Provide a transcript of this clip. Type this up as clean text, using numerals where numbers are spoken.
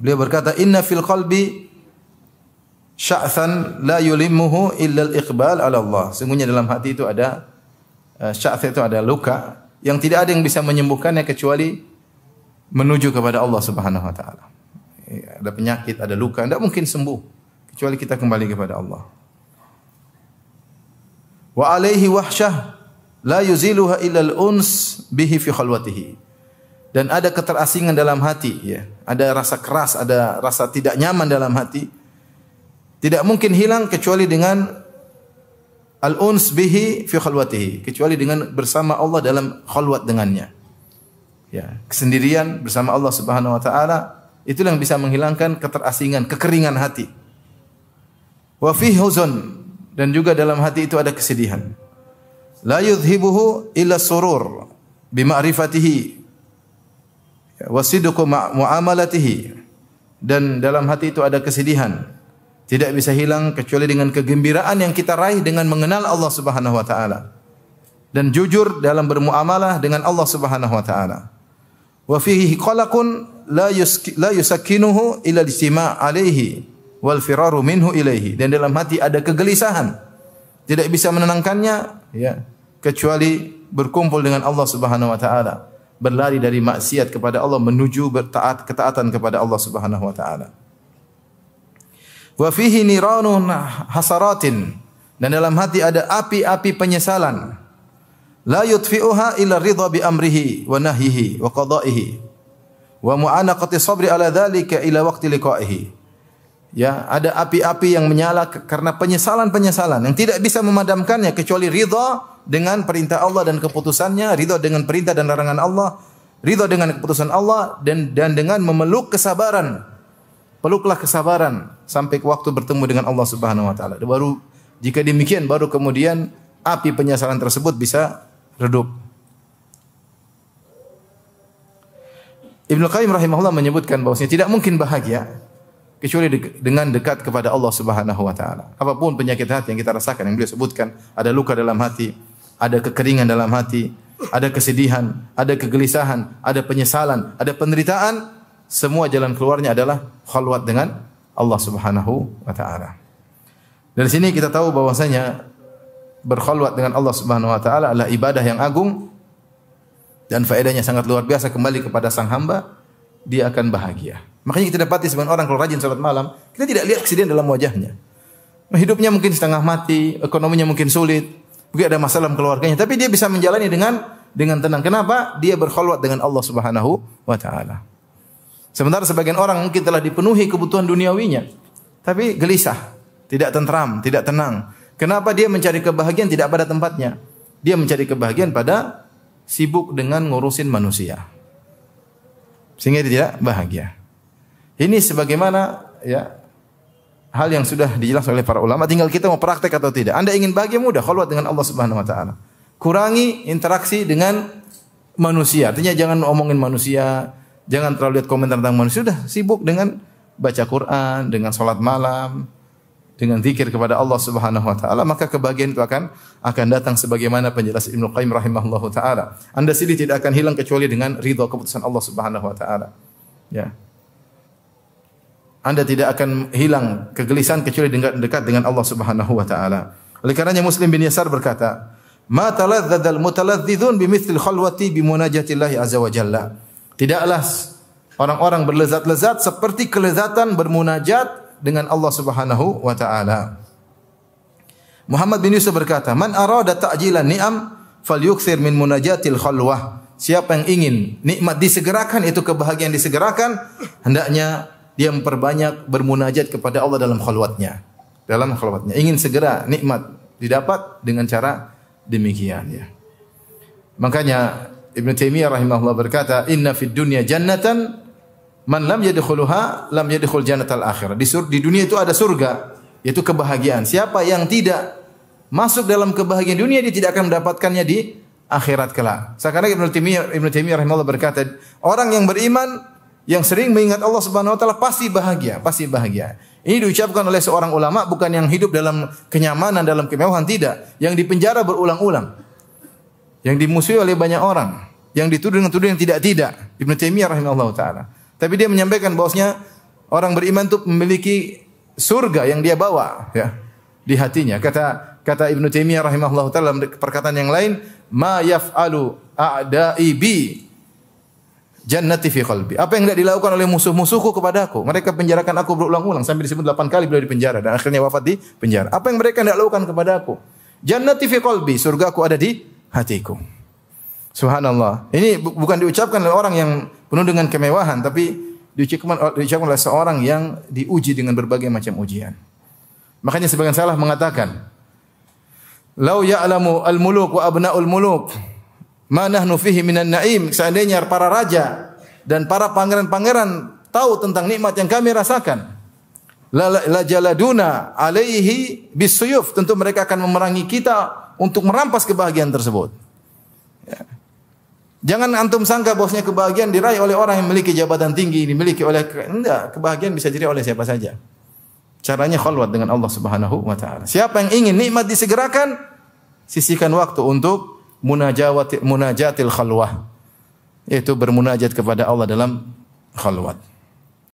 Beliau berkata, "Inna fil qalbi sya'than la yulimmuhu illa al-iqbal 'ala Allah." Sungguhnya dalam hati itu ada sya'th, itu ada luka yang tidak ada yang bisa menyembuhkannya kecuali menuju kepada Allah Subhanahu wa taala. Ada penyakit, ada luka, tidak mungkin sembuh kecuali kita kembali kepada Allah. Wa alaihi wahsyah la yuziluha illa al-uns bihi fi khalwatihi. Dan ada keterasingan dalam hati, ya. Ada rasa keras, ada rasa tidak nyaman dalam hati. Tidak mungkin hilang kecuali dengan al-uns bihi fi khalwatihi, kecuali dengan bersama Allah dalam khalwat dengannya. Ya, kesendirian bersama Allah Subhanahu wa taala, itulah yang bisa menghilangkan keterasingan, kekeringan hati. Wa fihi huzun, dan juga dalam hati itu ada kesedihan. La yudhibuhu illa surur bi ma'rifatihi wa sidqu muamalatihi. Dan dalam hati itu ada kesedihan. Tidak bisa hilang kecuali dengan kegembiraan yang kita raih dengan mengenal Allah Subhanahu wa taala dan jujur dalam bermuamalah dengan Allah Subhanahu wa taala. Wa fihi qalaqun la yusakkinuhu illa al-istima' alaihi wal firaru minhu ilaihi. Dan dalam hati ada kegelisahan, tidak bisa menenangkannya, ya, kecuali berkumpul dengan Allah Subhanahu wa taala, berlari dari maksiat kepada Allah menuju ketaatan kepada Allah Subhanahu wa taala. Wa fihi niranun hasaratin, dan dalam hati ada api-api penyesalan. La yutfi'uha illa ridha bi amrihi wa nahyihi wa qada'ihi wa mu'anaqati sabri ala dzalika ila waqti liqa'ihi. Ya, ada api-api yang menyala karena penyesalan-penyesalan yang tidak bisa memadamkannya kecuali ridha dengan perintah Allah dan keputusannya, ridha dengan perintah dan larangan Allah, ridha dengan keputusan Allah, dan dengan memeluk kesabaran. Peluklah kesabaran sampai waktu bertemu dengan Allah Subhanahu wa taala. Baru jika demikian baru kemudian api penyesalan tersebut bisa redup. Ibnu Qayyim rahimahullah menyebutkan bahwasanya tidak mungkin bahagia kecuali dengan dekat kepada Allah Subhanahu wa taala. Apapun penyakit hati yang kita rasakan, yang beliau sebutkan, ada luka dalam hati, ada kekeringan dalam hati, ada kesedihan, ada kegelisahan, ada penyesalan, ada penderitaan, semua jalan keluarnya adalah khalwat dengan Allah Subhanahu wa taala. Dari sini kita tahu bahwasanya berkhalwat dengan Allah Subhanahu wa taala adalah ibadah yang agung dan faedahnya sangat luar biasa. Kembali kepada sang hamba, dia akan bahagia. Makanya kita dapati sebagian orang kalau rajin salat malam, kita tidak lihat kesedihan dalam wajahnya. Hidupnya mungkin setengah mati, ekonominya mungkin sulit, mungkin ada masalah dalam keluarganya, tapi dia bisa menjalani dengan tenang. Kenapa? Dia berkhalwat dengan Allah Subhanahu wa taala. Sementara sebagian orang mungkin telah dipenuhi kebutuhan duniawinya, tapi gelisah, tidak tentram, tidak tenang. Kenapa? Dia mencari kebahagiaan tidak pada tempatnya. Dia mencari kebahagiaan pada sibuk dengan ngurusin manusia, sehingga dia tidak bahagia. Ini sebagaimana, ya, hal yang sudah dijelaskan oleh para ulama. Tinggal kita mau praktek atau tidak. Anda ingin bahagia, mudah, khalwat dengan Allah Subhanahu wa taala. Kurangi interaksi dengan manusia. Artinya jangan omongin manusia, jangan terlalu lihat komentar tentang manusia. Sudah sibuk dengan baca Quran, dengan salat malam, dengan zikir kepada Allah Subhanahu wa taala, maka kebahagiaan itu akan datang sebagaimana penjelasan Ibnu Qayyim rahimahullahu taala. Anda sendiri tidak akan hilang kecuali dengan ridha keputusan Allah Subhanahu wa taala. Ya. Anda tidak akan hilang kegelisahan kecuali dekat dengan Allah Subhanahu wa taala. Oleh karenanya Muslim bin Yasar berkata, "Ma taladzadzal mutaladzizun bimithli khalwati bimunajatillahi azza wa jalla." Tidaklah orang-orang berlezat-lezat seperti kelezatan bermunajat dengan Allah Subhanahu wa taala. Muhammad bin Yusuf berkata, "Man arada ta'jilan ni'am falyukthir min munajatil khalwah." Siapa yang ingin nikmat disegerakan, itu kebahagiaan disegerakan, hendaknya dia memperbanyak bermunajat kepada Allah dalam khalwatnya. Dalam khalwatnya. Ingin segera nikmat didapat dengan cara demikian, ya. Makanya Ibnu Taimiyah rahimahullah berkata, "Inna fid dunya jannatan man lam yadkhuluha lam yadkhul jannatal akhirah." Di dunia itu ada surga, yaitu kebahagiaan. Siapa yang tidak masuk dalam kebahagiaan dunia, dia tidak akan mendapatkannya di akhirat kelak. Sekarang Ibnu Taimiyah rahimahullah berkata, orang yang beriman yang sering mengingat Allah Subhanahu wa taala pasti bahagia, pasti bahagia. Ini diucapkan oleh seorang ulama, bukan yang hidup dalam kenyamanan, dalam kemewahan, tidak. Yang dipenjara berulang-ulang, yang dimusuhi oleh banyak orang, yang dituduh dengan tuduhan yang tidak-tidak. Ibnu Taimiyah rahimahullah taala. Tapi dia menyampaikan bahwasanya Orang beriman itu memiliki surga yang dia bawa ya di hatinya. Kata Ibnu Taimiyah rahimahullah taala dalam perkataan yang lain, "Ma yaf'alu a'da'i bi jannati fi qalbi." Apa yang tidak dilakukan oleh musuh-musuhku kepadaku? Mereka penjarakan aku berulang-ulang sampai disebut 8 kali beliau di penjara dan akhirnya wafat di penjara. Apa yang mereka tidak lakukan kepadaku? Jannati fi qalbi, surgaku ada di hatiku. Subhanallah. Ini bukan diucapkan oleh orang yang penuh dengan kemewahan, tapi diucapkan oleh seorang yang diuji dengan berbagai macam ujian. Makanya sebagian salaf mengatakan, "Lau ya'lamu al-muluk wa abna'ul muluk ma nahnu fihi minan na'im." Seandainya para raja dan para pangeran-pangeran tahu tentang nikmat yang kami rasakan, la jaladuna alaihi bisuyuf, tentu mereka akan memerangi kita untuk merampas kebahagiaan tersebut. Ya. Jangan antum sangka bahwasanya kebahagiaan diraih oleh orang yang memiliki jabatan tinggi, dimiliki oleh enggak, kebahagiaan bisa diraih oleh siapa saja. Caranya khalwat dengan Allah Subhanahu wa taala. Siapa yang ingin nikmat disegerakan, sisihkan waktu untuk munajatil khalwah, yaitu bermunajat kepada Allah dalam khalwat.